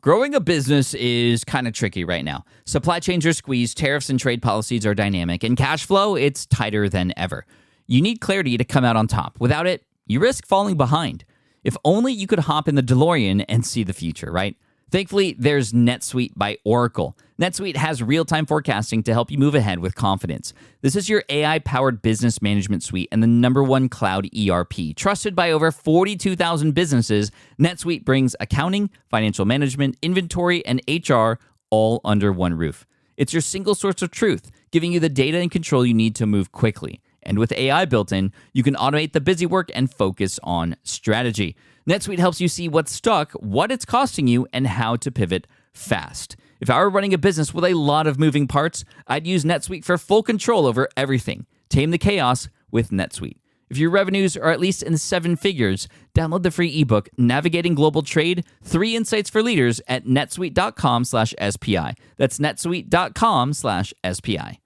Growing a business is kind of tricky right now. Supply chains are squeezed, tariffs and trade policies are dynamic, and cash flow, it's tighter than ever. You need clarity to come out on top. Without it, you risk falling behind. If only you could hop in the DeLorean and see the future, right? Thankfully, there's NetSuite by Oracle. NetSuite has real-time forecasting to help you move ahead with confidence. This is your AI-powered business management suite and the #1 cloud ERP. Trusted by over 42,000 businesses, NetSuite brings accounting, financial management, inventory, and HR all under one roof. It's your single source of truth, giving you the data and control you need to move quickly. And with AI built in, you can automate the busy work and focus on strategy. NetSuite helps you see what's stuck, what it's costing you, and how to pivot fast. If I were running a business with a lot of moving parts, I'd use NetSuite for full control over everything. Tame the chaos with NetSuite. If your revenues are at least in 7 figures, download the free ebook, Navigating Global Trade, 3 Insights for Leaders at netsuite.com/SPI. That's netsuite.com/SPI.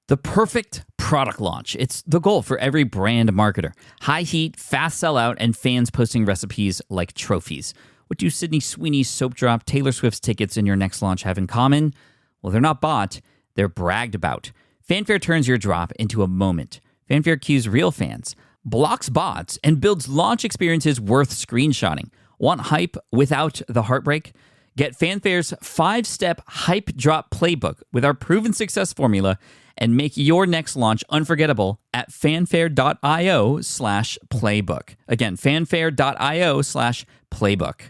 The perfect product launch. It's the goal for every brand marketer. High heat, fast sellout, and fans posting recipes like trophies. What do Sydney Sweeney's soap drop, Taylor Swift's tickets, and your next launch have in common? Well, they're not bought, they're bragged about. Fanfare turns your drop into a moment. Fanfare cues real fans, blocks bots, and builds launch experiences worth screenshotting. Want hype without the heartbreak? Get Fanfare's 5-step hype drop playbook with our proven success formula and make your next launch unforgettable at fanfare.io/playbook. Again, fanfare.io/playbook.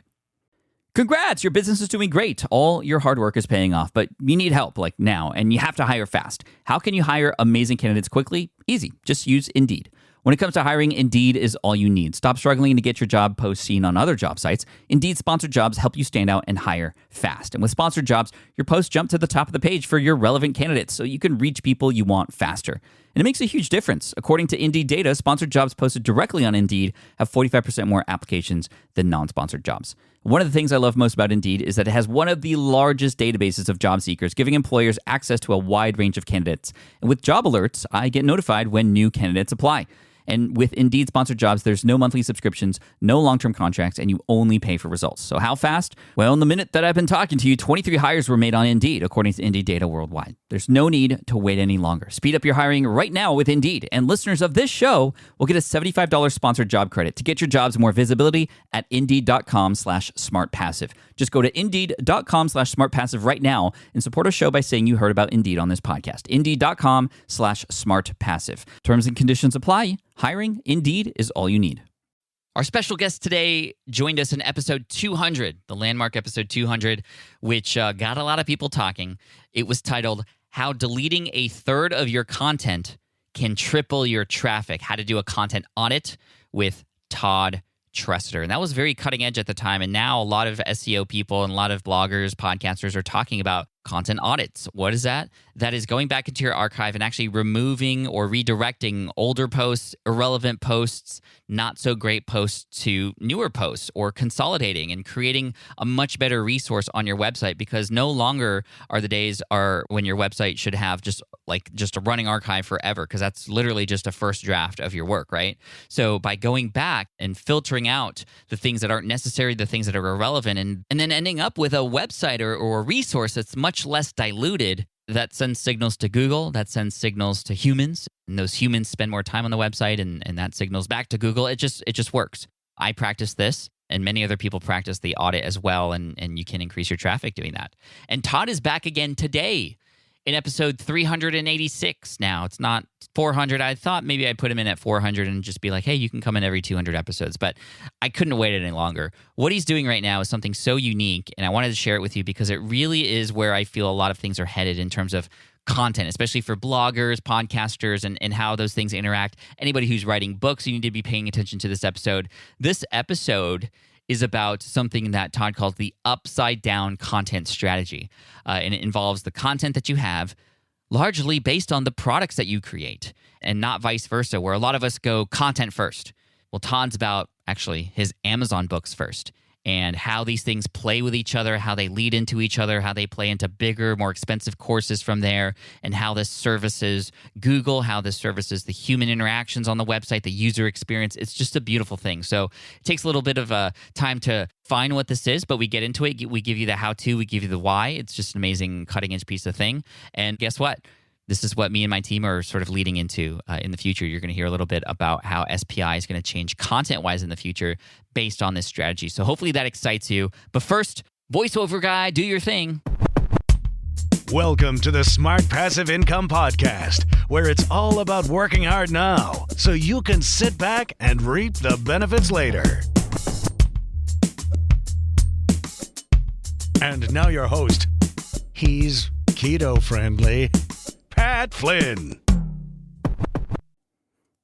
Congrats, your business is doing great. All your hard work is paying off, but you need help like now, and you have to hire fast. How can you hire amazing candidates quickly? Easy. Just use Indeed. When it comes to hiring, Indeed is all you need. Stop struggling to get your job post seen on other job sites. Indeed sponsored jobs help you stand out and hire fast. And with sponsored jobs, your posts jump to the top of the page for your relevant candidates so you can reach people you want faster. And it makes a huge difference. According to Indeed data, sponsored jobs posted directly on Indeed have 45% more applications than non-sponsored jobs. One of the things I love most about Indeed is that it has one of the largest databases of job seekers, giving employers access to a wide range of candidates. And with job alerts, I get notified when new candidates apply. And with Indeed sponsored jobs, there's no monthly subscriptions, no long-term contracts, and you only pay for results. So how fast? Well, in the minute that I've been talking to you, 23 hires were made on Indeed, according to Indeed data worldwide. There's no need to wait any longer. Speed up your hiring right now with Indeed. And listeners of this show will get a $75 sponsored job credit to get your jobs more visibility at Indeed.com/smartpassive. Just go to Indeed.com/smartpassive right now and support our show by saying you heard about Indeed on this podcast. Indeed.com/smartpassive. Terms and conditions apply. Hiring, Indeed, is all you need. Our special guest today joined us in episode 200, the landmark episode 200, which got a lot of people talking. It was titled, How Deleting a Third of Your Content Can Triple Your Traffic, How to Do a Content Audit with Todd Tressider. And that was very cutting edge at the time. And now a lot of SEO people and a lot of bloggers, podcasters are talking about content audits. What is that? That is going back into your archive and actually removing or redirecting older posts, irrelevant posts, not so great posts to newer posts, or consolidating and creating a much better resource on your website, because no longer are the days when your website should have just a running archive forever, because that's literally just a first draft of your work, right? So by going back and filtering out the things that aren't necessary, the things that are irrelevant, and then ending up with a website or a resource that's much less diluted, that sends signals to Google, that sends signals to humans, and those humans spend more time on the website, and that signals back to Google. It just works. I practice this, and many other people practice the audit as well, and you can increase your traffic doing that. And Todd is back again today in episode 386 now. It's not 400. I thought maybe I'd put him in at 400 and just be like, hey, you can come in every 200 episodes. But I couldn't wait any longer. What he's doing right now is something so unique, and I wanted to share it with you because it really is where I feel a lot of things are headed in terms of content, especially for bloggers, podcasters, and how those things interact. Anybody who's writing books, you need to be paying attention to this episode. This episode is about something that Todd calls the upside-down content strategy. And it involves the content that you have largely based on the products that you create, and not vice versa, where a lot of us go content first. Well, Todd's about actually his Amazon books first. and how these things play with each other, how they lead into each other, how they play into bigger, more expensive courses from there, and how this services Google, how this services the human interactions on the website, the user experience. It's just a beautiful thing. So it takes a little bit of time to find what this is, but we get into it. We give you the how-to, we give you the why. It's just an amazing cutting-edge piece of thing. And guess what? This is what me and my team are sort of leading into in the future. You're going to hear a little bit about how SPI is going to change content-wise in the future based on this strategy. So hopefully that excites you. But first, voiceover guy, do your thing. Welcome to the Smart Passive Income Podcast, where it's all about working hard now so you can sit back and reap the benefits later. And now your host. He's keto-friendly. Pat Flynn.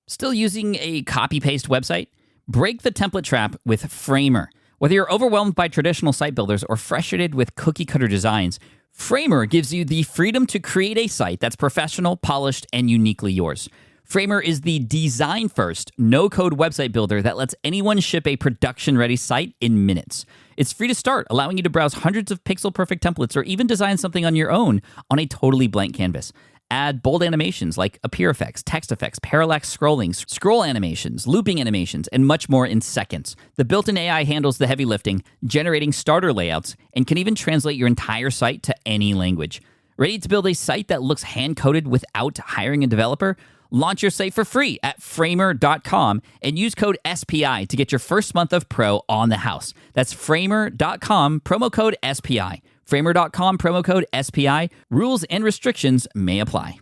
Still using a copy-paste website? Break the template trap with Framer. Whether you're overwhelmed by traditional site builders or frustrated with cookie-cutter designs, Framer gives you the freedom to create a site that's professional, polished, and uniquely yours. Framer is the design-first, no-code website builder that lets anyone ship a production-ready site in minutes. It's free to start, allowing you to browse hundreds of pixel-perfect templates or even design something on your own on a totally blank canvas. Add bold animations like appear effects, text effects, parallax scrolling, scroll animations, looping animations, and much more in seconds. The built-in AI handles the heavy lifting, generating starter layouts, and can even translate your entire site to any language. Ready to build a site that looks hand-coded without hiring a developer? Launch your site for free at framer.com and use code SPI to get your first month of pro on the house. That's framer.com, promo code SPI. Framer.com, promo code SPI. Rules and restrictions may apply.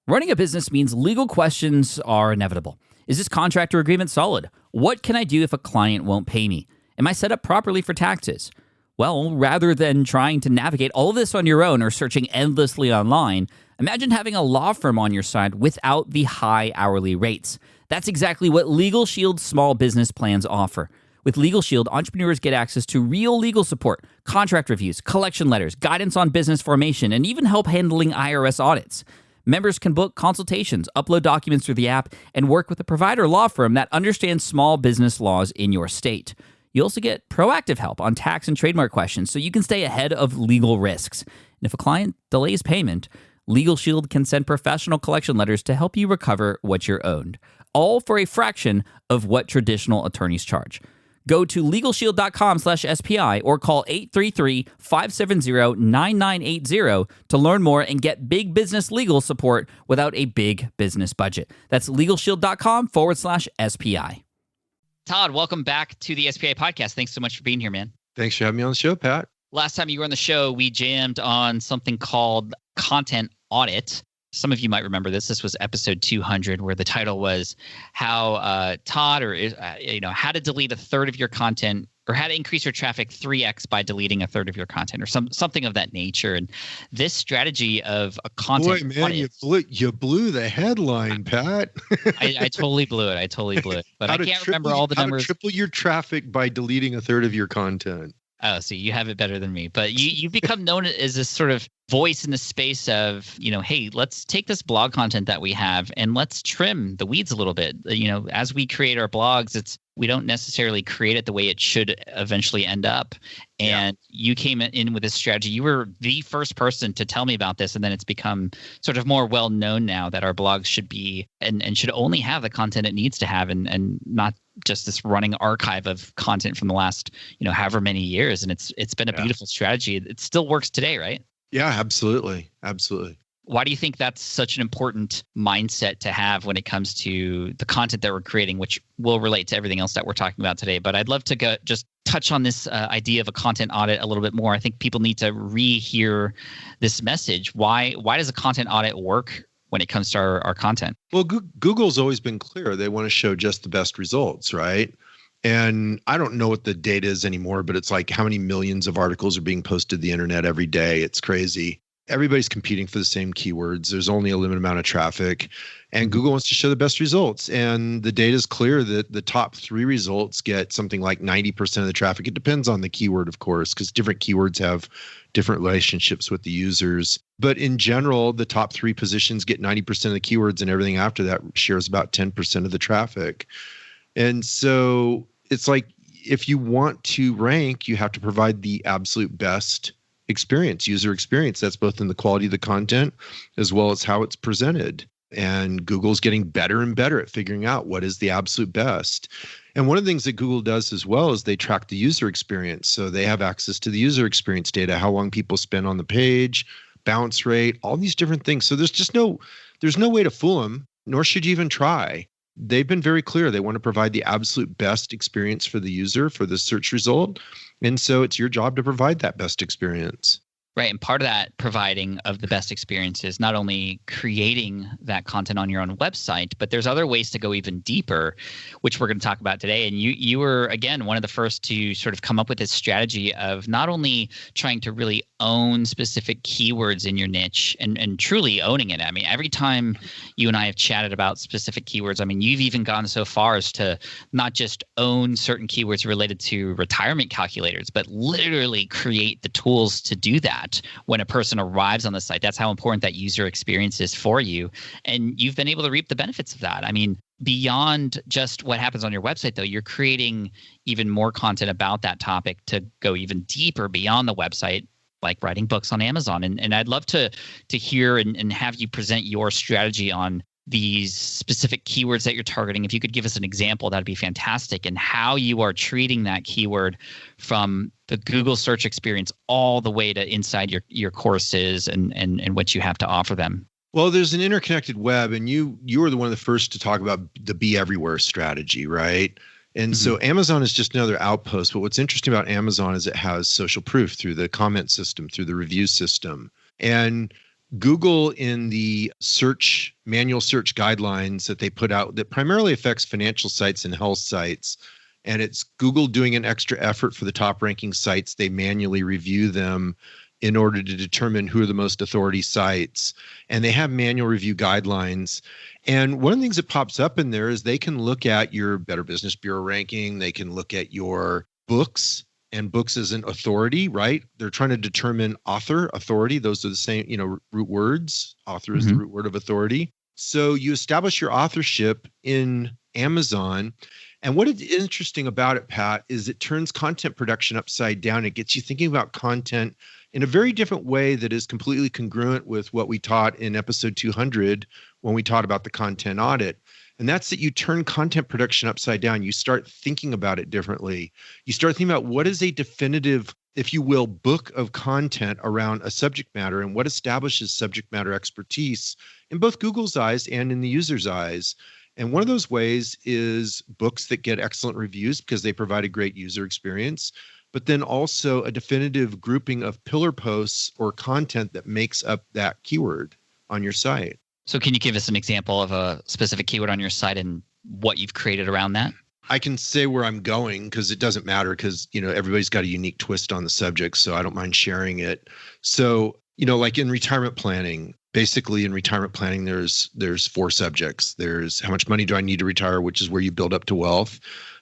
Running a business means legal questions are inevitable. Is this contract or agreement solid? What can I do if a client won't pay me? Am I set up properly for taxes? Well, rather than trying to navigate all of this on your own or searching endlessly online, imagine having a law firm on your side without the high hourly rates. That's exactly what Legal Shield's small business plans offer. With Legal Shield, entrepreneurs get access to real legal support, contract reviews, collection letters, guidance on business formation, and even help handling IRS audits. Members can book consultations, upload documents through the app, and work with a provider law firm that understands small business laws in your state. You also get proactive help on tax and trademark questions so you can stay ahead of legal risks. And if a client delays payment, Legal Shield can send professional collection letters to help you recover what you're owed, all for a fraction of what traditional attorneys charge. Go to LegalShield.com/SPI or call 833-570-9980 to learn more and get big business legal support without a big business budget. That's LegalShield.com/SPI. Todd, welcome back to the SPI podcast. Thanks so much for being here, man. Thanks for having me on the show, Pat. Last time you were on the show, we jammed on something called content audit. Some of you might remember this. This was episode 200, where the title was how Todd, or how to delete a third of your content, or how to increase your traffic 3x by deleting a third of your content, or something of that nature. And this strategy of a content audit, you blew the headline, Pat. I totally blew it. But I can't remember all the numbers. How to triple your traffic by deleting a third of your content. Oh, see, you have it better than me. But you've become known as this sort of voice in the space of, hey, let's take this blog content that we have and let's trim the weeds a little bit. As we create our blogs, we don't necessarily create it the way it should eventually end up. And you came in with this strategy. You were the first person to tell me about this, and then it's become sort of more well known now that our blogs should be and should only have the content it needs to have, and not just this running archive of content from the last however many years. And it's been a beautiful strategy. It still works today, right? Yeah, absolutely. Why do you think that's such an important mindset to have when it comes to the content that we're creating, which will relate to everything else that we're talking about today? But I'd love to just touch on this idea of a content audit a little bit more. I think people need to rehear this message. Why does a content audit work when it comes to our content? Well, Google's always been clear. They want to show just the best results, right? And I don't know what the data is anymore, but it's like how many millions of articles are being posted to the internet every day. It's crazy. Everybody's competing for the same keywords. There's only a limited amount of traffic, and Google wants to show the best results. And the data is clear that the top 3 results get something like 90% of the traffic. It depends on the keyword, of course, because different keywords have different relationships with the users. But in general, the top 3 positions get 90% of the keywords, and everything after that shares about 10% of the traffic. And so it's like if you want to rank, you have to provide the absolute best experience, user experience. That's both in the quality of the content as well as how it's presented. And Google's getting better and better at figuring out what is the absolute best. And one of the things that Google does as well is they track the user experience. So they have access to the user experience data, how long people spend on the page, bounce rate, all these different things. So there's no way to fool them, nor should you even try. They've been very clear. They want to provide the absolute best experience for the user for the search result. And so it's your job to provide that best experience. Right. And part of that providing of the best experience is not only creating that content on your own website, but there's other ways to go even deeper, which we're going to talk about today. And you were, again, one of the first to sort of come up with this strategy of not only trying to really own specific keywords in your niche and truly owning it. I mean, every time you and I have chatted about specific keywords, I mean, you've even gone so far as to not just own certain keywords related to retirement calculators, but literally create the tools to do that when a person arrives on the site. That's how important that user experience is for you. And you've been able to reap the benefits of that. I mean, beyond just what happens on your website, though, you're creating even more content about that topic to go even deeper beyond the website, like writing books on Amazon. And I'd love to hear and have you present your strategy on these specific keywords that you're targeting. If you could give us an example, that'd be fantastic. And how you are treating that keyword from the Google search experience all the way to inside your courses and what you have to offer them. Well, there's an interconnected web, and you were the one of the first to talk about the be everywhere strategy, right? And so Amazon is just another outpost. But what's interesting about Amazon is it has social proof through the comment system, through the review system. And Google, in the manual search guidelines that they put out that primarily affects financial sites and health sites, and it's Google doing an extra effort for the top ranking sites. They manually review them in order to determine who are the most authority sites. And they have manual review guidelines. And one of the things that pops up in there is they can look at your Better Business Bureau ranking. They can look at your books, and books as an authority, right? They're trying to determine author, authority. Those are the same, root words. Author is the root word of authority. So you establish your authorship in Amazon. And what is interesting about it, Pat, is it turns content production upside down. It gets you thinking about content in a very different way that is completely congruent with what we taught in episode 200 when we taught about the content audit. And that's that you turn content production upside down. You start thinking about it differently. You start thinking about what is a definitive, if you will, book of content around a subject matter and what establishes subject matter expertise in both Google's eyes and in the user's eyes. And one of those ways is books that get excellent reviews because they provide a great user experience, but then also a definitive grouping of pillar posts or content that makes up that keyword on your site. So can you give us an example of a specific keyword on your site and what you've created around that? I can say where I'm going because it doesn't matter because, everybody's got a unique twist on the subject, so I don't mind sharing it. So, like in retirement planning, basically in retirement planning, there's four subjects. There's how much money do I need to retire, which is where you build up to wealth.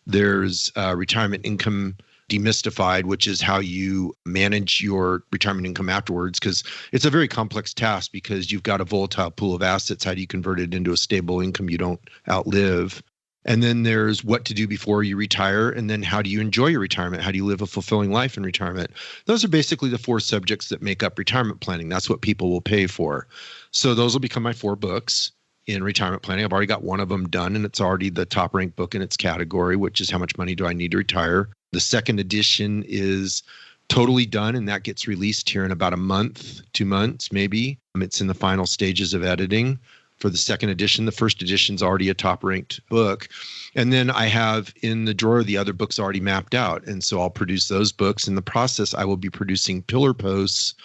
There's retirement income demystified, which is how you manage your retirement income afterwards, because it's a very complex task because you've got a volatile pool of assets. How do you convert it into a stable income you don't outlive? And then there's what to do before you retire. And then how do you enjoy your retirement? How do you live a fulfilling life in retirement? Those are basically the four subjects that make up retirement planning. That's what people will pay for. So those will become my 4 books in retirement planning. I've already got one of them done, and it's already the top ranked book in its category, which is how much money do I need to retire? The second edition is totally done, and that gets released here in about a month, 2 months, maybe. It's in the final stages of editing for the second edition. The first edition is already a top-ranked book. And then I have in the drawer the other books already mapped out. And so I'll produce those books. In the process, I will be producing pillar posts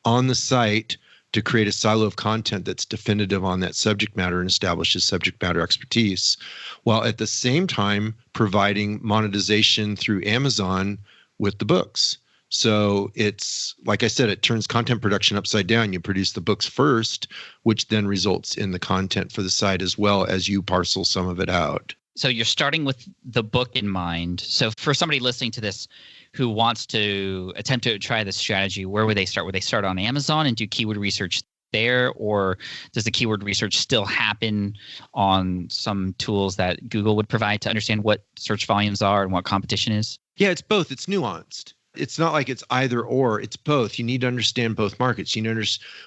on the site to create a silo of content that's definitive on that subject matter and establishes subject matter expertise, while at the same time providing monetization through Amazon with the books. So it's, like I said, it turns content production upside down. You produce the books first, which then results in the content for the site as well as you parcel some of it out. So you're starting with the book in mind. So for somebody listening to this who wants to attempt to try this strategy, where would they start? Would they start on Amazon and do keyword research there? Or does the keyword research still happen on some tools that Google would provide to understand what search volumes are and what competition is? Yeah, it's both. It's nuanced. It's not like it's either or, it's both. You need to understand both markets. You know,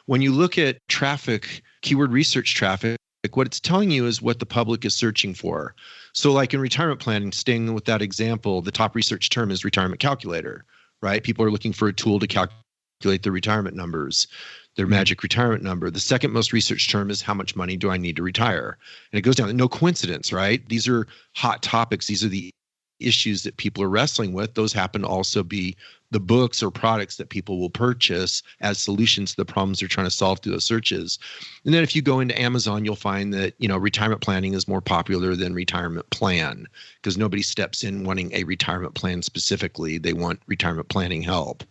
when you look at traffic, keyword research traffic, what it's telling you is what the public is searching for. So like in retirement planning, staying with that example, the top research term is retirement calculator, right? People are looking for a tool to calculate their retirement numbers, their magic retirement number. The second most researched term is how much money do I need to retire? And it goes down. No coincidence, right? These are hot topics. These are the issues that people are wrestling with. Those happen to also be the books or products that people will purchase as solutions to the problems they're trying to solve through those searches. And then if you go into Amazon, you'll find that, you know, retirement planning is more popular than retirement plan because nobody steps in wanting a retirement plan specifically. They want retirement planning help.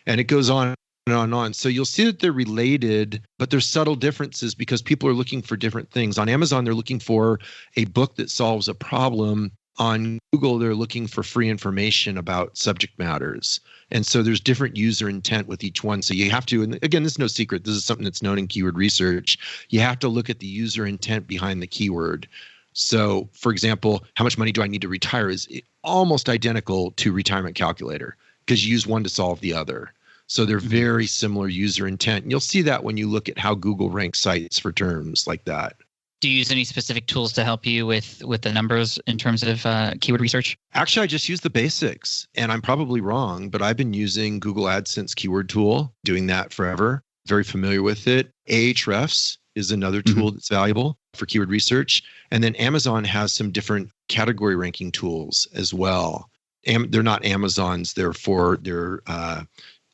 And it goes on and on and on. So you'll see that they're related, but there's subtle differences because people are looking for different things. On Amazon, they're looking for a book that solves a problem. On Google, they're looking for free information about subject matters. And so there's different user intent with each one. So you have to, and again, this is no secret. This is something that's known in keyword research. You have to look at the user intent behind the keyword. So for example, how much money do I need to retire is almost identical to retirement calculator because you use one to solve the other. So they're very similar user intent. And you'll see that when you look at how Google ranks sites for terms like that. Do you use any specific tools to help you with the numbers in terms of keyword research? Actually, I just use the basics, and I'm probably wrong, but I've been using Google AdSense keyword tool, doing that forever. Very familiar with it. Ahrefs is another tool that's valuable for keyword research. And then Amazon has some different category ranking tools as well. They're not Amazon's, they're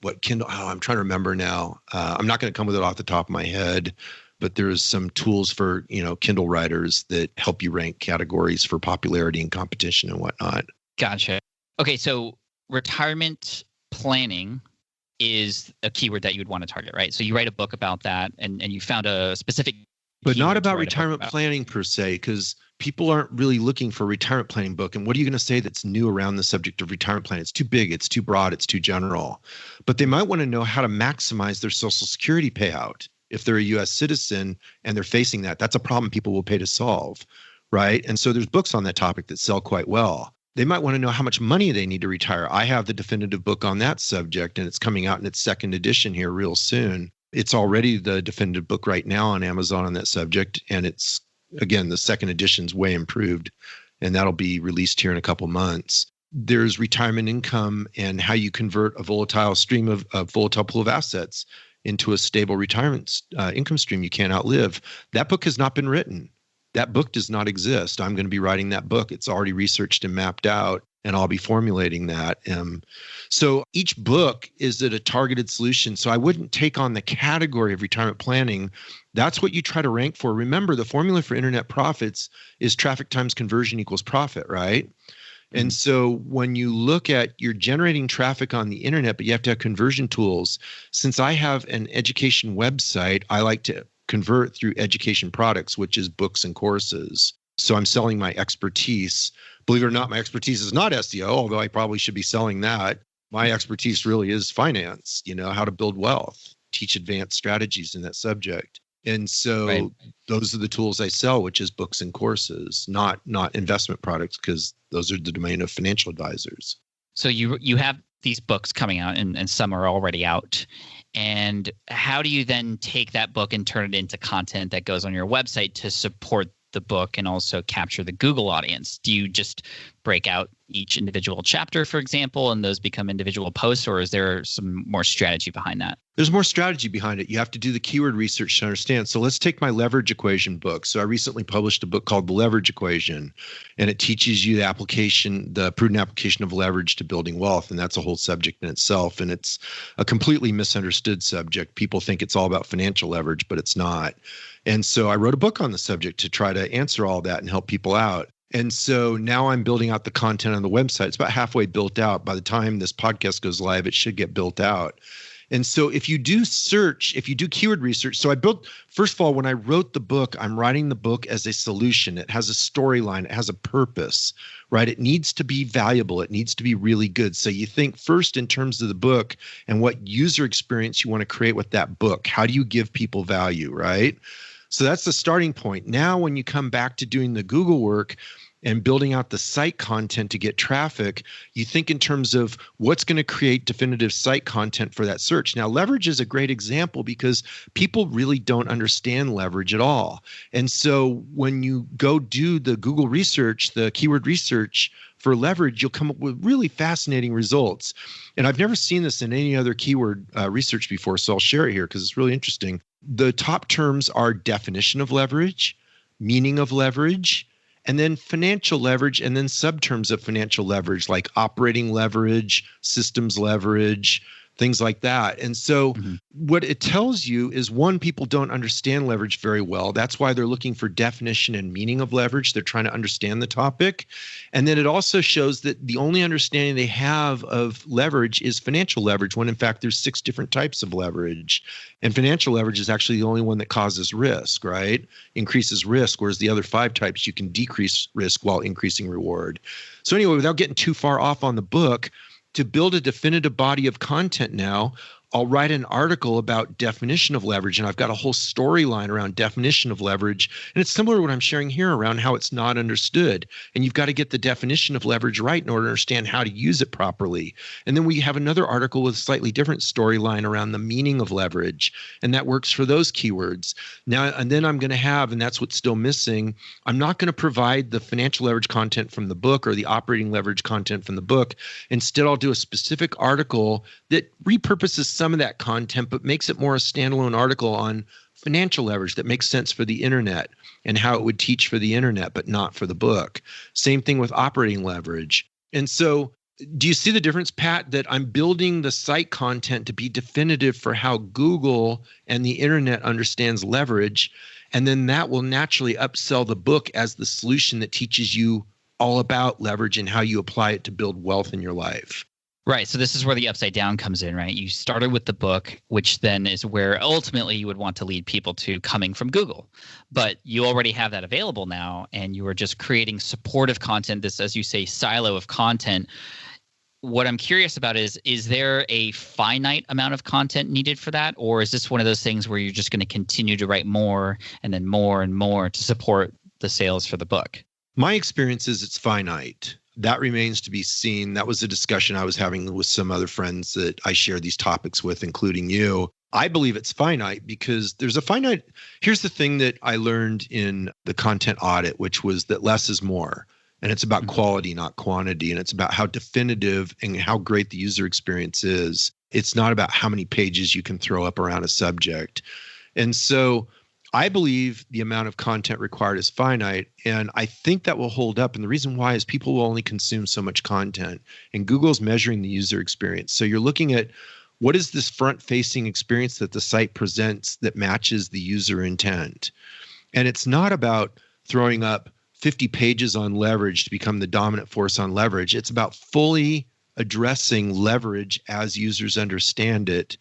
what Kindle, I'm trying to remember now. I'm not going to come with it off the top of my head. But there's some tools for, you know, Kindle writers that help you rank categories for popularity and competition and whatnot. Gotcha. Okay, so retirement planning is a keyword that you would want to target, right? So you write a book about that and you found a specific but not about retirement planning per se, because people aren't really looking for a retirement planning book. And what are you going to say that's new around the subject of retirement planning? It's too big, it's too broad, it's too general. But they might want to know how to maximize their Social Security payout. If they're a U.S. citizen and they're facing that, that's a problem people will pay to solve, right? And so there's books on that topic that sell quite well. They might want to know how much money they need to retire. I have the definitive book on that subject, and it's coming out in its second edition here real soon. It's already the definitive book right now on Amazon on that subject, and it's, again, the second edition's way improved, and that'll be released here in a couple months. There's retirement income and how you convert a volatile stream of a volatile pool of assets into a stable retirement income stream you can't outlive. That book has not been written. That book does not exist. I'm going to be writing that book. It's already researched and mapped out, and I'll be formulating that. So each book is at a targeted solution. So I wouldn't take on the category of retirement planning. That's what you try to rank for. Remember, the formula for internet profits is traffic times conversion equals profit, right? And so when you look at you're generating traffic on the internet, but you have to have conversion tools. Since I have an education website, I like to convert through education products, which is books and courses. So I'm selling my expertise. Believe it or not, my expertise is not SEO, although I probably should be selling that. My expertise really is finance, you know, how to build wealth, teach advanced strategies in that subject. And so those are the tools I sell, which is books and courses, not investment products, because those are the domain of financial advisors. So you have these books coming out and some are already out. And how do you then take that book and turn it into content that goes on your website to support the book and also capture the Google audience? Do you just break out each individual chapter, for example, and those become individual posts, or is there some more strategy behind that? There's more strategy behind it. You have to do the keyword research to understand. So let's take my leverage equation book. So I recently published a book called The Leverage Equation, and it teaches you the prudent application of leverage to building wealth. And that's a whole subject in itself. And it's a completely misunderstood subject. People think it's all about financial leverage, but it's not. And so I wrote a book on the subject to try to answer all that and help people out. And so now I'm building out the content on the website. It's about halfway built out. By the time this podcast goes live, it should get built out. And so if you do keyword research, so first of all, when I wrote the book, I'm writing the book as a solution. It has a storyline. It has a purpose, right? It needs to be valuable. It needs to be really good. So you think first in terms of the book and what user experience you want to create with that book. How do you give people value, right? So that's the starting point. Now, when you come back to doing the Google work, and building out the site content to get traffic, you think in terms of what's going to create definitive site content for that search. Now, leverage is a great example because people really don't understand leverage at all. And so when you go do the Google research, the keyword research for leverage, you'll come up with really fascinating results. And I've never seen this in any other keyword research before, so I'll share it here because it's really interesting. The top terms are definition of leverage, meaning of leverage, and then financial leverage, and then subterms of financial leverage like operating leverage, systems leverage, things like that. And so what it tells you is, one, people don't understand leverage very well. That's why they're looking for definition and meaning of leverage. They're trying to understand the topic. And then it also shows that the only understanding they have of leverage is financial leverage, when in fact there's 6 different types of leverage. And financial leverage is actually the only one that causes risk, right? Increases risk, whereas the other 5 types, you can decrease risk while increasing reward. So anyway, without getting too far off on the book, to build a definitive body of content now, I'll write an article about definition of leverage, and I've got a whole storyline around definition of leverage. And it's similar to what I'm sharing here around how it's not understood. And you've got to get the definition of leverage right in order to understand how to use it properly. And then we have another article with a slightly different storyline around the meaning of leverage, and that works for those keywords. Now, and then I'm going to have, and that's what's still missing, I'm not going to provide the financial leverage content from the book or the operating leverage content from the book. Instead, I'll do a specific article that repurposes some of that content, but makes it more a standalone article on financial leverage that makes sense for the internet and how it would teach for the internet, but not for the book. Same thing with operating leverage. And so do you see the difference, Pat, that I'm building the site content to be definitive for how Google and the internet understands leverage, and then that will naturally upsell the book as the solution that teaches you all about leverage and how you apply it to build wealth in your life. Right. So this is where the upside down comes in, right? You started with the book, which then is where ultimately you would want to lead people to coming from Google. But you already have that available now, and you are just creating supportive content, this, as you say, silo of content. What I'm curious about is there a finite amount of content needed for that? Or is this one of those things where you're just going to continue to write more and then more and more to support the sales for the book? My experience is it's finite. That remains to be seen. That was a discussion I was having with some other friends that I share these topics with, including you. I believe it's finite because there's a finite. Here's the thing that I learned in the content audit, which was that less is more. And it's about quality, not quantity. And it's about how definitive and how great the user experience is. It's not about how many pages you can throw up around a subject. And so I believe the amount of content required is finite, and I think that will hold up. And the reason why is people will only consume so much content, and Google's measuring the user experience. So you're looking at what is this front-facing experience that the site presents that matches the user intent. And it's not about throwing up 50 pages on leverage to become the dominant force on leverage. It's about fully addressing leverage as users understand it.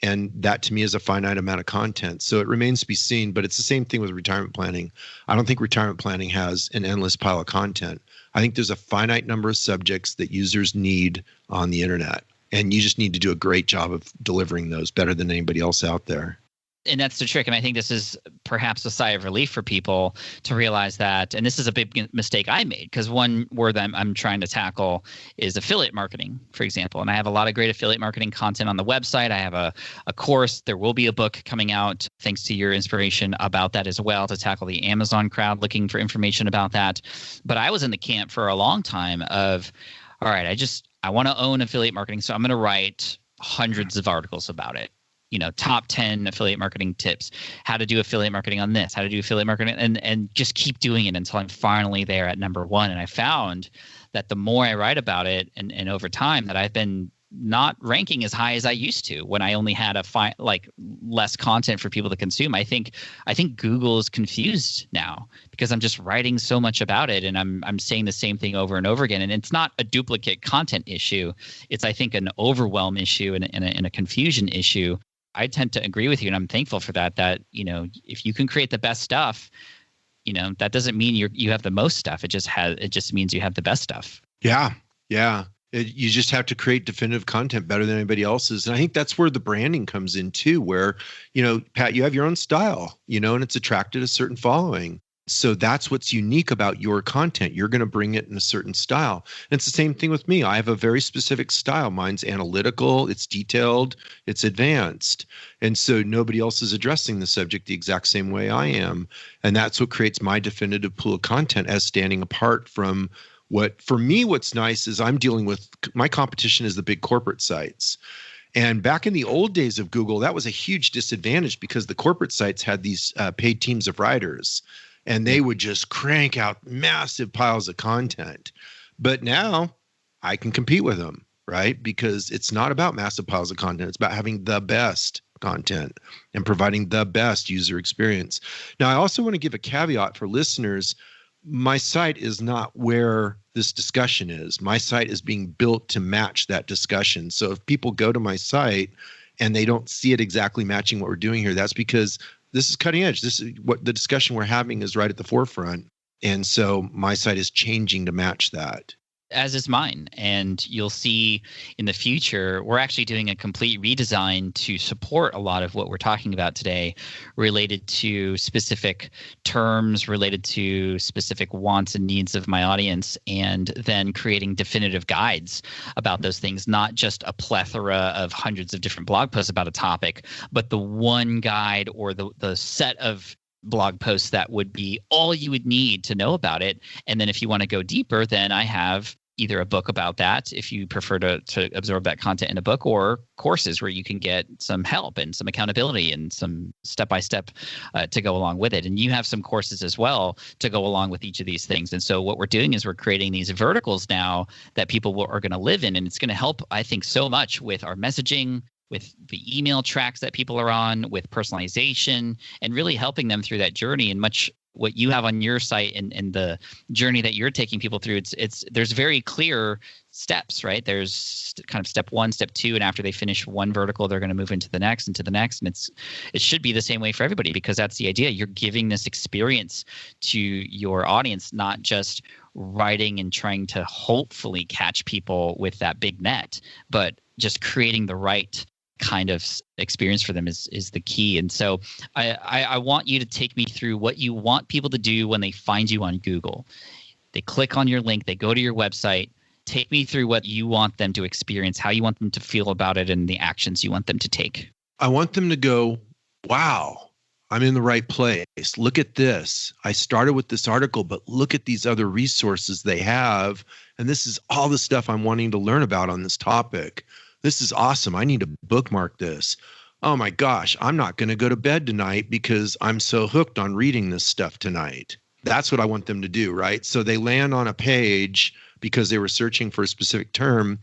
And that to me is a finite amount of content. So it remains to be seen, but it's the same thing with retirement planning. I don't think retirement planning has an endless pile of content. I think there's a finite number of subjects that users need on the internet. And you just need to do a great job of delivering those better than anybody else out there. And that's the trick. And I think this is perhaps a sigh of relief for people to realize that, and this is a big mistake I made, because one word that I'm trying to tackle is affiliate marketing, for example. And I have a lot of great affiliate marketing content on the website. I have a course. There will be a book coming out, thanks to your inspiration, about that as well, to tackle the Amazon crowd looking for information about that. But I was in the camp for a long time of, all right, I want to own affiliate marketing, so I'm going to write hundreds of articles about it. You know, top 10 affiliate marketing tips, how to do affiliate marketing on this, how to do affiliate marketing, and just keep doing it until I'm finally there at number one. And I found that the more I write about it and over time that I've been not ranking as high as I used to when I only had less content for people to consume. I think Google is confused now because I'm just writing so much about it, and I'm saying the same thing over and over again. And it's not a duplicate content issue. It's, I think, an overwhelm issue and a confusion issue. I tend to agree with you, and I'm thankful for that. That, you know, if you can create the best stuff, you know, that doesn't mean you have the most stuff. It just means you have the best stuff. Yeah. You just have to create definitive content better than anybody else's. And I think that's where the branding comes in too, where, you know, Pat, you have your own style, you know, and it's attracted a certain following. So that's what's unique about your content. You're going to bring it in a certain style. And it's the same thing with me. I have a very specific style. Mine's analytical, it's detailed, it's advanced. And so nobody else is addressing the subject the exact same way I am. And that's what creates my definitive pool of content as standing apart from what, for me, what's nice is I'm dealing with, my competition is the big corporate sites. And back in the old days of Google, that was a huge disadvantage because the corporate sites had these paid teams of writers. And they would just crank out massive piles of content. But now I can compete with them, right? Because it's not about massive piles of content. It's about having the best content and providing the best user experience. Now, I also want to give a caveat for listeners. My site is not where this discussion is. My site is being built to match that discussion. So if people go to my site and they don't see it exactly matching what we're doing here, that's because this is cutting edge. This is what the discussion we're having is right at the forefront. And so my site is changing to match that. As is mine. And you'll see in the future, we're actually doing a complete redesign to support a lot of what we're talking about today related to specific terms, related to specific wants and needs of my audience, and then creating definitive guides about those things, not just a plethora of hundreds of different blog posts about a topic, but the one guide or the set of blog posts that would be all you would need to know about it. And then if you want to go deeper, then I have either a book about that, if you prefer to absorb that content in a book, or courses where you can get some help and some accountability and some step-by-step to go along with it. And you have some courses as well to go along with each of these things. And so what we're doing is we're creating these verticals now that people are going to live in. And it's going to help, I think, so much with our messaging, with the email tracks that people are on, with personalization, and really helping them through that journey. And much what you have on your site and the journey that you're taking people through, there's very clear steps, right? There's kind of step 1, step 2, and after they finish one vertical, they're going to move into the next, and it should be the same way for everybody, because that's the idea. You're giving this experience to your audience, not just writing and trying to hopefully catch people with that big net, but just creating the right kind of experience for them is the key. And so I want you to take me through what you want people to do when they find you on Google. They click on your link, they go to your website. Take me through what you want them to experience, how you want them to feel about it, and the actions you want them to take. I want them to go, wow, I'm in the right place. Look at this. I started with this article, but look at these other resources they have. And this is all the stuff I'm wanting to learn about on this topic. This is awesome. I need to bookmark this. Oh my gosh, I'm not going to go to bed tonight because I'm so hooked on reading this stuff tonight. That's what I want them to do, right? So they land on a page because they were searching for a specific term.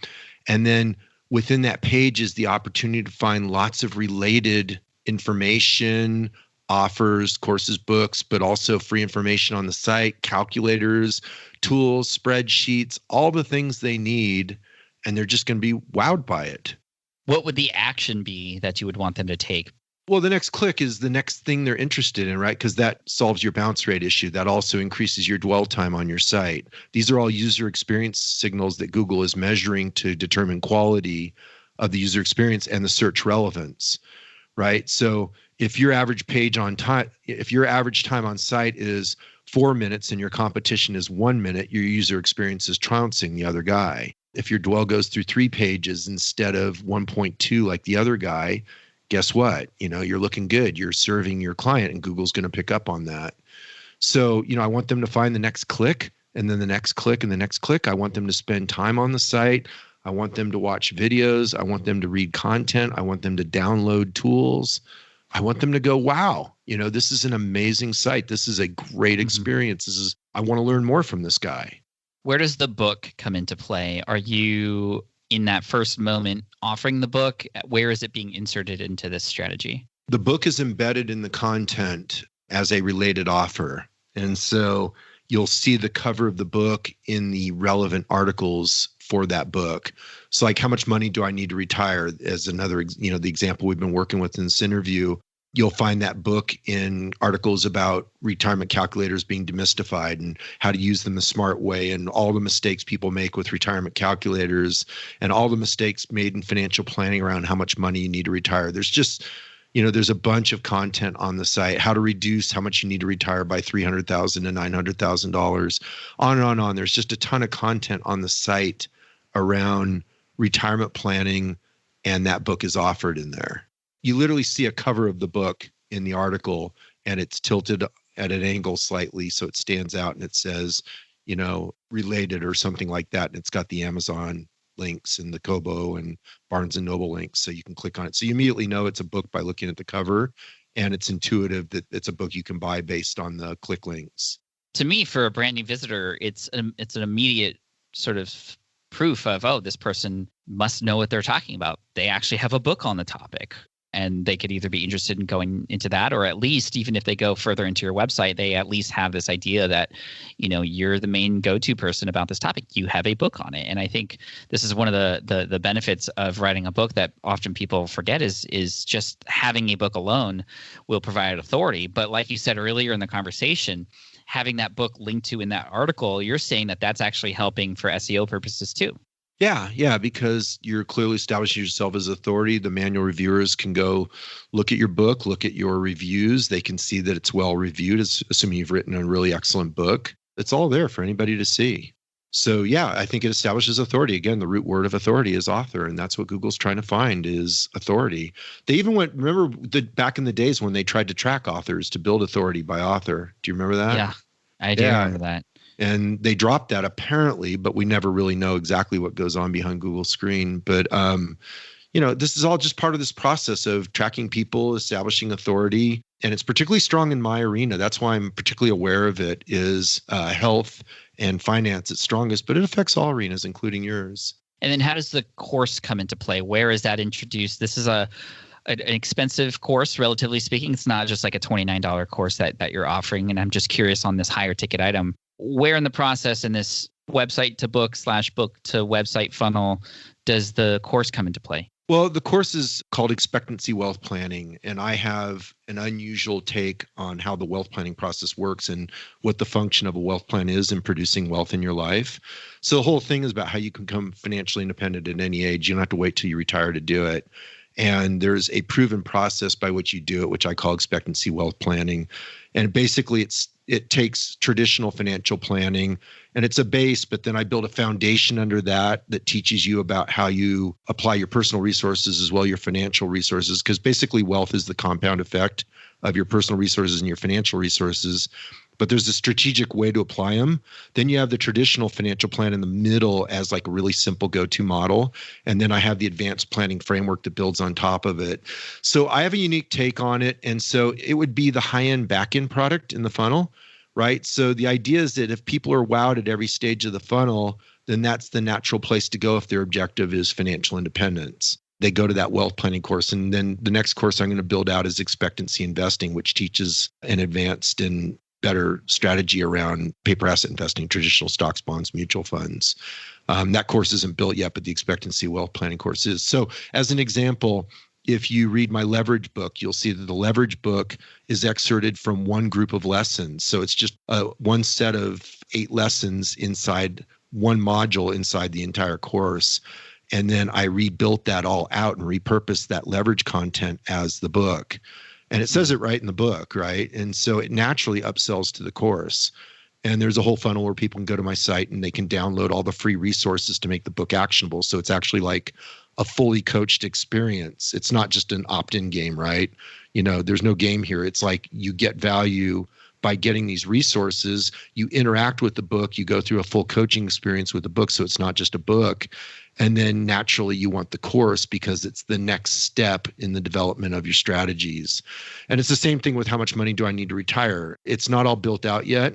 And then within that page is the opportunity to find lots of related information, offers, courses, books, but also free information on the site, calculators, tools, spreadsheets, all the things they need. And they're just going to be wowed by it. What would the action be that you would want them to take? Well, the next click is the next thing they're interested in, right? Because that solves your bounce rate issue. That also increases your dwell time on your site. These are all user experience signals that Google is measuring to determine quality of the user experience and the search relevance, right? So if your average time on site is 4 minutes and your competition is 1 minute, your user experience is trouncing the other guy. If your dwell goes through 3 pages instead of 1.2 like the other guy, guess what? You're looking good. You're serving your client, and Google's going to pick up on that. So, I want them to find the next click, and then the next click, and the next click. I want them to spend time on the site. I want them to watch videos. I want them to read content. I want them to download tools. I want them to go, wow, this is an amazing site. This is a great experience. I want to learn more from this guy. Where does the book come into play? Are you in that first moment offering the book? Where is it being inserted into this strategy? The book is embedded in the content as a related offer. And so you'll see the cover of the book in the relevant articles for that book. So like, how much money do I need to retire? As another, the example we've been working with in this interview, you'll find that book in articles about retirement calculators being demystified and how to use them the smart way, and all the mistakes people make with retirement calculators, and all the mistakes made in financial planning around how much money you need to retire. There's just, There's a bunch of content on the site, how to reduce how much you need to retire by $300,000 to $900,000, on and on and on. There's just a ton of content on the site around retirement planning, and that book is offered in there. You literally see a cover of the book in the article, and it's tilted at an angle slightly so it stands out, and it says, related or something like that. And it's got the Amazon links and the Kobo and Barnes and Noble links, so you can click on it. So you immediately know it's a book by looking at the cover, and it's intuitive that it's a book you can buy based on the click links. To me, for a brand new visitor, it's an immediate sort of proof of, oh, this person must know what they're talking about. They actually have a book on the topic, and they could either be interested in going into that, or at least even if they go further into your website, they at least have this idea that, you're the main go-to person about this topic. You have a book on it. And I think this is one of the benefits of writing a book that often people forget is just having a book alone will provide authority. But like you said earlier in the conversation, having that book linked to in that article, you're saying that that's actually helping for SEO purposes too. Yeah, because you're clearly establishing yourself as authority. The manual reviewers can go look at your book, look at your reviews. They can see that it's well reviewed, assuming you've written a really excellent book. It's all there for anybody to see. So yeah, I think it establishes authority. Again, the root word of authority is author, and that's what Google's trying to find is authority. They even remember back in the days when they tried to track authors to build authority by author. Do you remember that? Yeah, I do remember that. And they dropped that apparently, but we never really know exactly what goes on behind Google's screen. But, this is all just part of this process of tracking people, establishing authority. And it's particularly strong in my arena. That's why I'm particularly aware of it is health and finance. It's strongest, but it affects all arenas, including yours. And then how does the course come into play? Where is that introduced? This is an expensive course, relatively speaking. It's not just like a $29 course that you're offering. And I'm just curious on this higher ticket item. Where in the process in this website to book / book to website funnel does the course come into play? Well, the course is called Expectancy Wealth Planning, and I have an unusual take on how the wealth planning process works and what the function of a wealth plan is in producing wealth in your life. So the whole thing is about how you can become financially independent at any age. You don't have to wait till you retire to do it. And there's a proven process by which you do it, which I call expectancy wealth planning. And basically it takes traditional financial planning and it's a base, but then I build a foundation under that teaches you about how you apply your personal resources as well as your financial resources. Because basically wealth is the compound effect of your personal resources and your financial resources. But there's a strategic way to apply them. Then you have the traditional financial plan in the middle as like a really simple go-to model. And then I have the advanced planning framework that builds on top of it. So I have a unique take on it. And so it would be the high-end back-end product in the funnel, right? So the idea is that if people are wowed at every stage of the funnel, then that's the natural place to go if their objective is financial independence. They go to that wealth planning course. And then the next course I'm going to build out is expectancy investing, which teaches an advanced and better strategy around paper asset investing, traditional stocks, bonds, mutual funds. That course isn't built yet, but the expectancy wealth planning course is. So as an example, if you read my leverage book, you'll see that the leverage book is excerpted from one group of lessons. So it's just one set of 8 lessons inside one module inside the entire course. And then I rebuilt that all out and repurposed that leverage content as the book. And it says it right in the book, right? And so it naturally upsells to the course. And there's a whole funnel where people can go to my site and they can download all the free resources to make the book actionable. So it's actually like a fully coached experience. It's not just an opt-in game, right? There's no game here. It's like you get value by getting these resources. You interact with the book. You go through a full coaching experience with the book. So it's not just a book. And then naturally you want the course because it's the next step in the development of your strategies. And it's the same thing with how much money do I need to retire? It's not all built out yet,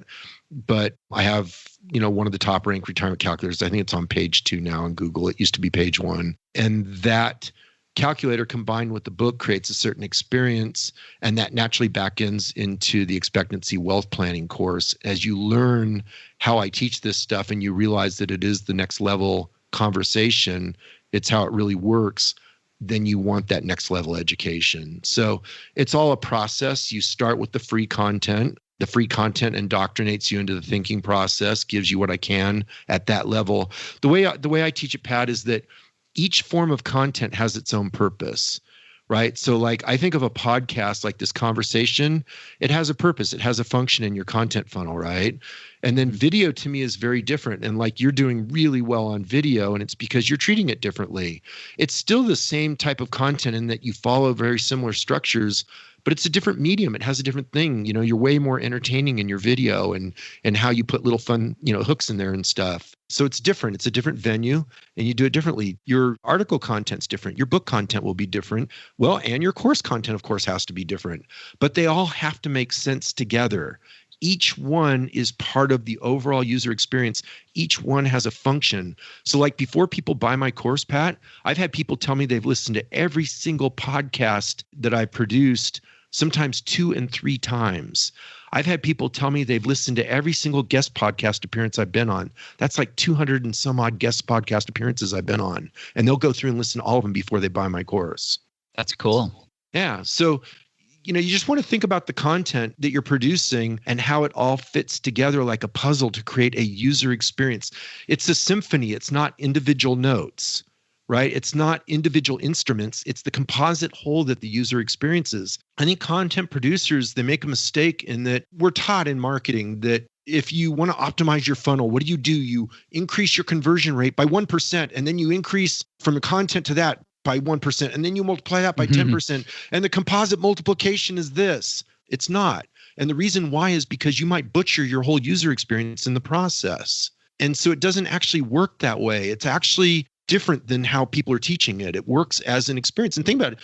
but I have, one of the top ranked retirement calculators. I think it's on page 2 now on Google. It used to be page 1. And that calculator combined with the book creates a certain experience, and that naturally backends into the expectancy wealth planning course. As you learn how I teach this stuff and you realize that it is the next level conversation, it's how it really works, then you want that next level education. So it's all a process. You start with the free content. The free content indoctrinates you into the thinking process, gives you what I can at that level. The way I teach it, Pat, is that each form of content has its own purpose, right? So like I think of a podcast like this conversation, it has a purpose, it has a function in your content funnel, right? And then video to me is very different. And like you're doing really well on video, and it's because you're treating it differently. It's still the same type of content in that you follow very similar structures, but it's a different medium. It has a different thing. You're way more entertaining in your video and how you put little fun, hooks in there and stuff. So it's different. It's a different venue and you do it differently. Your article content's different. Your book content will be different. Well, and your course content, of course, has to be different, but they all have to make sense together. Each one is part of the overall user experience. Each one has a function. So like before people buy my course, Pat, I've had people tell me they've listened to every single podcast that I produced, sometimes 2 and 3 times. I've had people tell me they've listened to every single guest podcast appearance I've been on. That's like 200 and some odd guest podcast appearances I've been on. And they'll go through and listen to all of them before they buy my course. That's cool. Yeah. So you just want to think about the content that you're producing and how it all fits together like a puzzle to create a user experience. It's a symphony. It's not individual notes, right? It's not individual instruments. It's the composite whole that the user experiences. I think content producers, they make a mistake in that we're taught in marketing that if you want to optimize your funnel, what do? You increase your conversion rate by 1%, and then you increase from the content to that by 1%, and then you multiply that by 10%, and the composite multiplication is this. It's not. And the reason why is because you might butcher your whole user experience in the process. And so it doesn't actually work that way. It's actually different than how people are teaching it. It works as an experience. And think about it.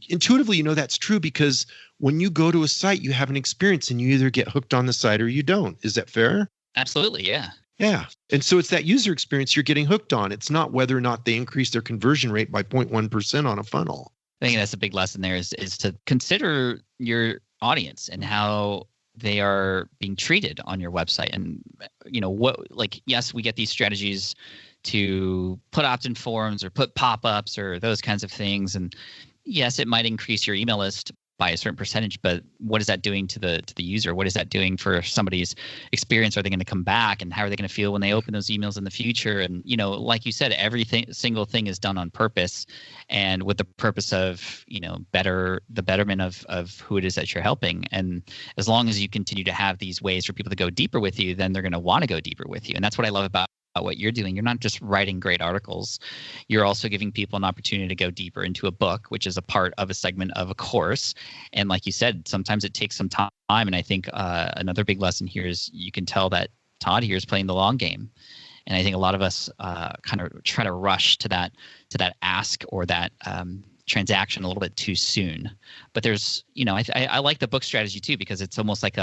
Intuitively, that's true because when you go to a site, you have an experience and you either get hooked on the site or you don't. Is that fair? Absolutely, yeah. Yeah. And so it's that user experience you're getting hooked on. It's not whether or not they increase their conversion rate by 0.1% on a funnel. I think that's a big lesson there is to consider your audience and how they are being treated on your website. And, yes, we get these strategies to put opt-in forms or put pop-ups or those kinds of things. And yes, it might increase your email list by a certain percentage, but what is that doing to the user? What is that doing for somebody's experience? Are they going to come back, and how are they going to feel when they open those emails in the future? And like you said, single thing is done on purpose, and with the purpose of the betterment of who it is that you're helping. And as long as you continue to have these ways for people to go deeper with you, then they're going to want to go deeper with you. And that's what I love about what you're doing. You're not just writing great articles. You're also giving people an opportunity to go deeper into a book, which is a part of a segment of a course. And like you said, sometimes it takes some time. And I think another big lesson here is you can tell that Todd here is playing the long game. And I think a lot of us kind of try to rush to that ask or that transaction a little bit too soon. But there's, I like the book strategy too, because it's almost like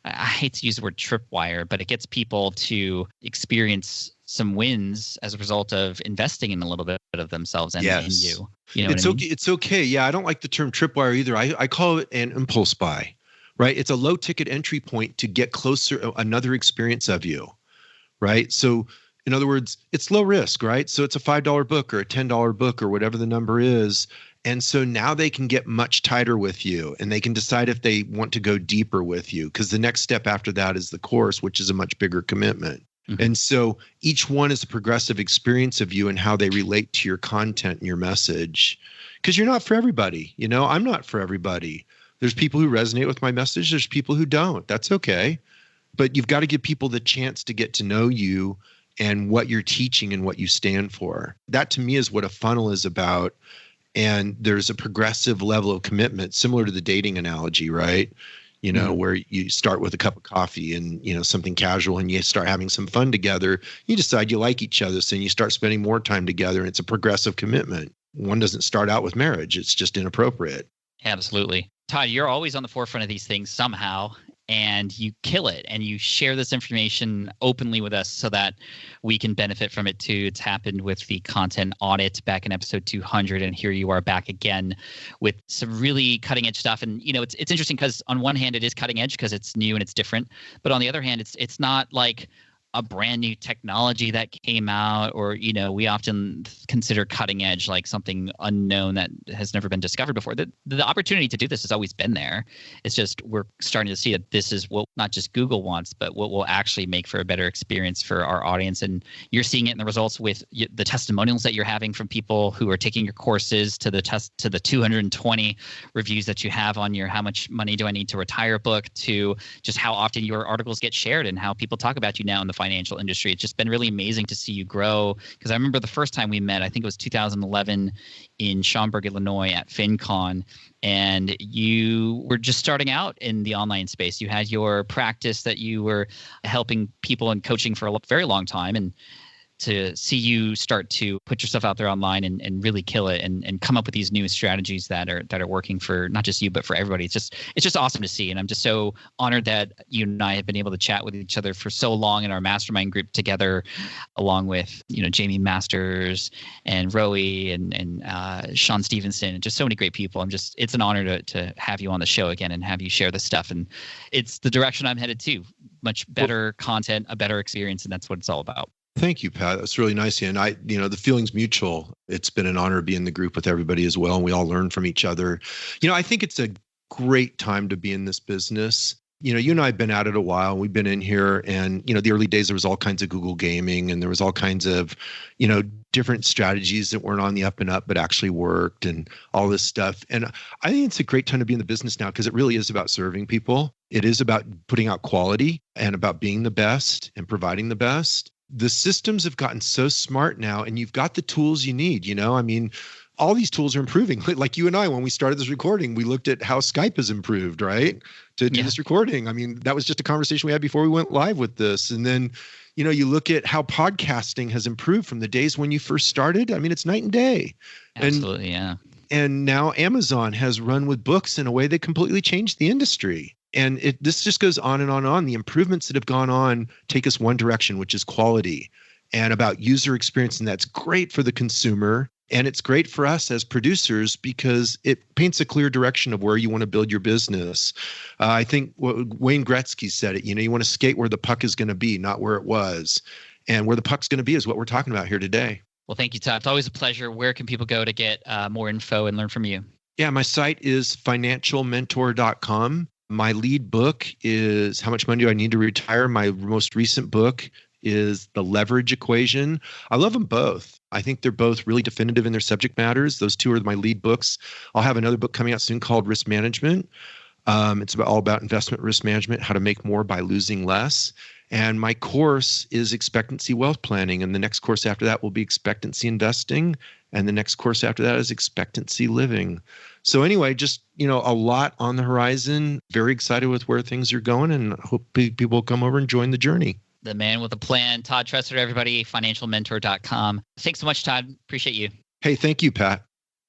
I hate to use the word tripwire, but it gets people to experience some wins as a result of investing in a little bit of themselves and in you. It's okay. Yeah, I don't like the term tripwire either. I call it an impulse buy, right? It's a low ticket entry point to get closer, another experience of you, right? So in other words, it's low risk, right? So it's a $5 book or a $10 book or whatever the number is. And so now they can get much tighter with you and they can decide if they want to go deeper with you, because the next step after that is the course, which is a much bigger commitment. Mm-hmm. And so each one is a progressive experience of you and how they relate to your content and your message, because you're not for everybody. I'm not for everybody. There's people who resonate with my message. There's people who don't. That's okay. But you've got to give people the chance to get to know you and what you're teaching and what you stand for. That to me is what a funnel is about. And there's a progressive level of commitment, similar to the dating analogy, right? Where you start with a cup of coffee and, something casual, and you start having some fun together. You decide you like each other, so you start spending more time together, and it's a progressive commitment. One doesn't start out with marriage. It's just inappropriate. Absolutely. Todd, you're always on the forefront of these things somehow, and you kill it, and you share this information openly with us so that we can benefit from it too. It's happened with the content audit back in episode 200, and here you are back again with some really cutting edge stuff. And it's interesting because on one hand it is cutting edge because it's new and it's different, but on the other hand it's not like a brand new technology that came out, or, we often consider cutting edge like something unknown that has never been discovered before. The opportunity to do this has always been there. It's just we're starting to see that this is what not just Google wants, but what will actually make for a better experience for our audience. And you're seeing it in the results with the testimonials that you're having from people who are taking your courses, to the 220 reviews that you have on your How Much Money Do I Need to Retire book, to just how often your articles get shared and how people talk about you now in the financial industry. It's just been really amazing to see you grow. Because I remember the first time we met, I think it was 2011 in Schaumburg, Illinois at FinCon, and you were just starting out in the online space. You had your practice that you were helping people and coaching for a very long time, and to see you start to put yourself out there online and really kill it and come up with these new strategies that are working for not just you but for everybody. It's just awesome to see, and I'm just so honored that you and I have been able to chat with each other for so long in our mastermind group together, along with Jamie Masters and Roe and Sean Stevenson and just so many great people. It's an honor to have you on the show again and have you share this stuff, and it's the direction I'm headed to. Much better content, a better experience, and that's what it's all about. Thank you, Pat. That's really nice. And the feeling's mutual. It's been an honor to be in the group with everybody as well. And we all learn from each other. I think it's a great time to be in this business. You and I have been at it a while. We've been in here, and, the early days, there was all kinds of Google gaming, and there was all kinds of, different strategies that weren't on the up and up, but actually worked, and all this stuff. And I think it's a great time to be in the business now, because it really is about serving people. It is about putting out quality and about being the best and providing the best. The systems have gotten so smart now, and you've got the tools you need. All these tools are improving. Like you and I, when we started this recording, we looked at how Skype has improved, right? To do this recording. That was just a conversation we had before we went live with this. And then, you look at how podcasting has improved from the days when you first started. It's night and day. Absolutely, yeah. And now Amazon has run with books in a way that completely changed the industry. And this just goes on and on and on. The improvements that have gone on take us one direction, which is quality and about user experience. And that's great for the consumer. And it's great for us as producers because it paints a clear direction of where you want to build your business. I think Wayne Gretzky said it, you want to skate where the puck is going to be, not where it was. And where the puck's going to be is what we're talking about here today. Well, thank you, Todd. It's always a pleasure. Where can people go to get more info and learn from you? Yeah, my site is financialmentor.com. My lead book is How Much Money Do I Need to Retire? My most recent book is The Leverage Equation. I love them both. I think they're both really definitive in their subject matters. Those two are my lead books. I'll have another book coming out soon called Risk Management. It's all about investment risk management, how to make more by losing less. And my course is Expectancy Wealth Planning. And the next course after that will be Expectancy Investing. And the next course after that is Expectancy Living. So anyway, just, a lot on the horizon. Very excited with where things are going, and hope people will come over and join the journey. The man with a plan, Todd Tressider, everybody, financialmentor.com. Thanks so much, Todd. Appreciate you. Hey, thank you, Pat.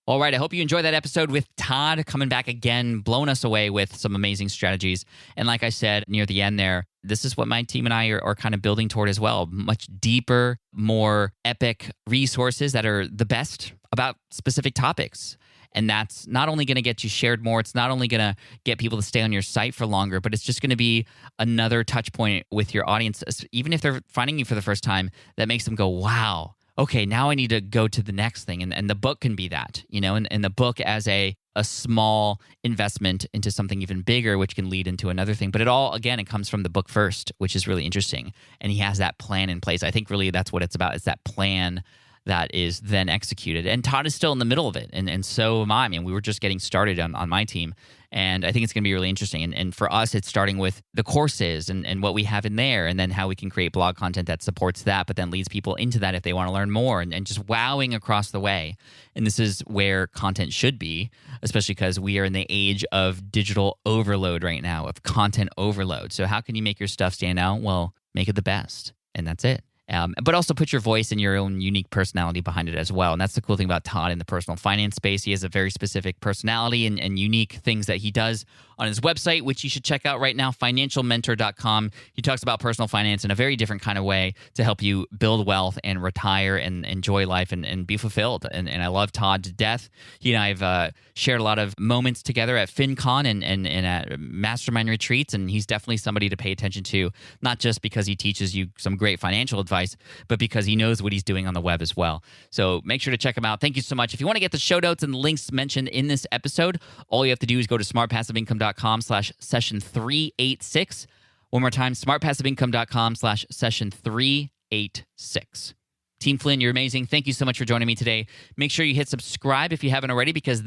All right. I hope you enjoyed that episode with Todd coming back again, blowing us away with some amazing strategies. And like I said near the end there, this is what my team and I are kind of building toward as well. Much deeper, more epic resources that are the best about specific topics. And that's not only going to get you shared more, it's not only going to get people to stay on your site for longer, but it's just going to be another touch point with your audience, even if they're finding you for the first time, that makes them go, wow, okay, now I need to go to the next thing. And the book can be that, and the book as a small investment into something even bigger, which can lead into another thing. But it comes from the book first, which is really interesting. And he has that plan in place. I think really that's what it's about. It's that plan that is then executed. And Todd is still in the middle of it. And so am I. We were just getting started on my team. And I think it's going to be really interesting. And for us, it's starting with the courses and what we have in there, and then how we can create blog content that supports that, but then leads people into that if they want to learn more, and just wowing across the way. And this is where content should be, especially because we are in the age of digital overload right now, of content overload. So how can you make your stuff stand out? Well, make it the best. And that's it. but also put your voice and your own unique personality behind it as well. And that's the cool thing about Todd in the personal finance space. He has a very specific personality and unique things that he does on his website, which you should check out right now, financialmentor.com. He talks about personal finance in a very different kind of way to help you build wealth and retire and enjoy life and be fulfilled. And I love Todd to death. He and I have shared a lot of moments together at FinCon and at mastermind retreats, and he's definitely somebody to pay attention to, not just because he teaches you some great financial advice, but because he knows what he's doing on the web as well. So make sure to check him out. Thank you so much. If you want to get the show notes and the links mentioned in this episode, all you have to do is go to smartpassiveincome.com/session386. One more time, smartpassiveincome.com/session386. Team Flynn, you're amazing. Thank you so much for joining me today. Make sure you hit subscribe if you haven't already, because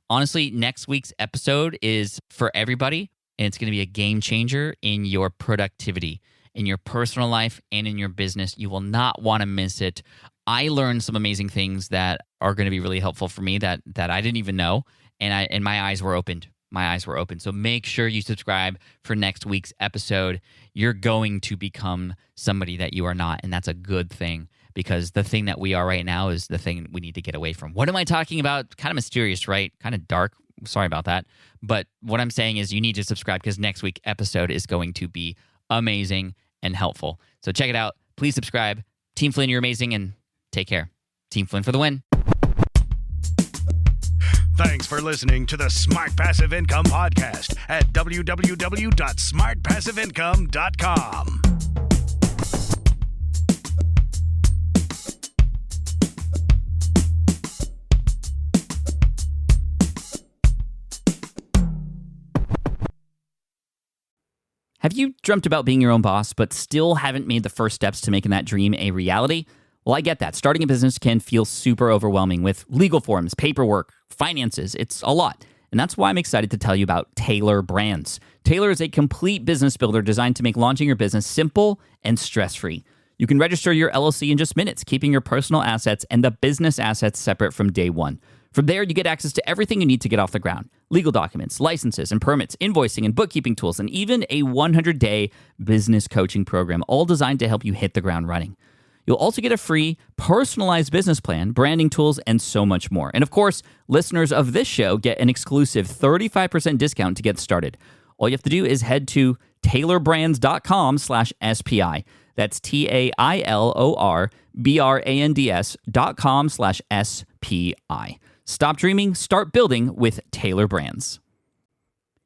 honestly, next week's episode is for everybody, and it's going to be a game changer in your productivity, in your personal life, and in your business. You will not want to miss it. I learned some amazing things that are going to be really helpful for me that I didn't even know, and my eyes were opened. My eyes were open. So make sure you subscribe for next week's episode. You're going to become somebody that you are not, and that's a good thing, because the thing that we are right now is the thing we need to get away from. What am I talking about? Kind of mysterious, right? Kind of dark. Sorry about that. But what I'm saying is you need to subscribe, because next week's episode is going to be amazing and helpful. So check it out. Please subscribe. Team Flynn, you're amazing, and take care. Team Flynn for the win. Thanks for listening to the Smart Passive Income Podcast at www.smartpassiveincome.com. Have you dreamt about being your own boss, but still haven't made the first steps to making that dream a reality? Well, I get that. Starting a business can feel super overwhelming with legal forms, paperwork, finances. It's a lot. And that's why I'm excited to tell you about Taylor Brands. Taylor is a complete business builder designed to make launching your business simple and stress-free. You can register your LLC in just minutes, keeping your personal assets and the business assets separate from day one. From there, you get access to everything you need to get off the ground: legal documents, licenses and permits, invoicing and bookkeeping tools, and even a 100-day business coaching program, all designed to help you hit the ground running. You'll also get a free personalized business plan, branding tools, and so much more. And of course, listeners of this show get an exclusive 35% discount to get started. All you have to do is head to taylorbrands.com/SPI. That's TAILORBRANDS.com/SPI. Stop dreaming, start building with Taylor Brands.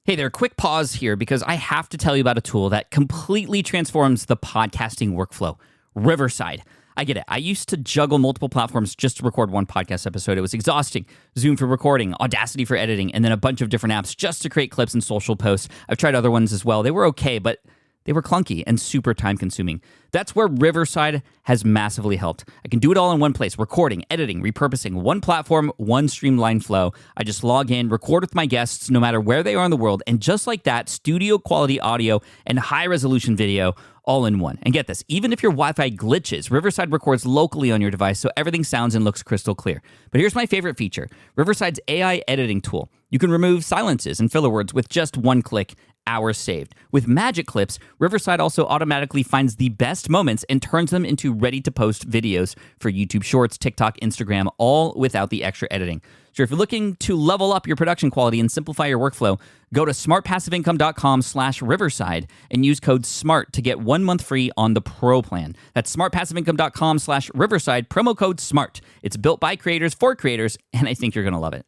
Hey there, quick pause here, because I have to tell you about a tool that completely transforms the podcasting workflow: Riverside. I get it. I used to juggle multiple platforms just to record one podcast episode. It was exhausting. Zoom for recording, Audacity for editing, and then a bunch of different apps just to create clips and social posts. I've tried other ones as well. They were okay, but they were clunky and super time-consuming. That's where Riverside has massively helped. I can do it all in one place: recording, editing, repurposing, one platform, one streamlined flow. I just log in, record with my guests no matter where they are in the world, and just like that, studio-quality audio and high-resolution video all in one. And get this, even if your Wi-Fi glitches, Riverside records locally on your device, so everything sounds and looks crystal clear. But here's my favorite feature: Riverside's AI editing tool. You can remove silences and filler words with just one click. Hours saved. With Magic Clips, Riverside also automatically finds the best moments and turns them into ready-to-post videos for YouTube Shorts, TikTok, Instagram, all without the extra editing. So if you're looking to level up your production quality and simplify your workflow, go to smartpassiveincome.com/Riverside and use code SMART to get 1 month free on the Pro plan. That's smartpassiveincome.com/Riverside, promo code SMART. It's built by creators for creators, and I think you're going to love it.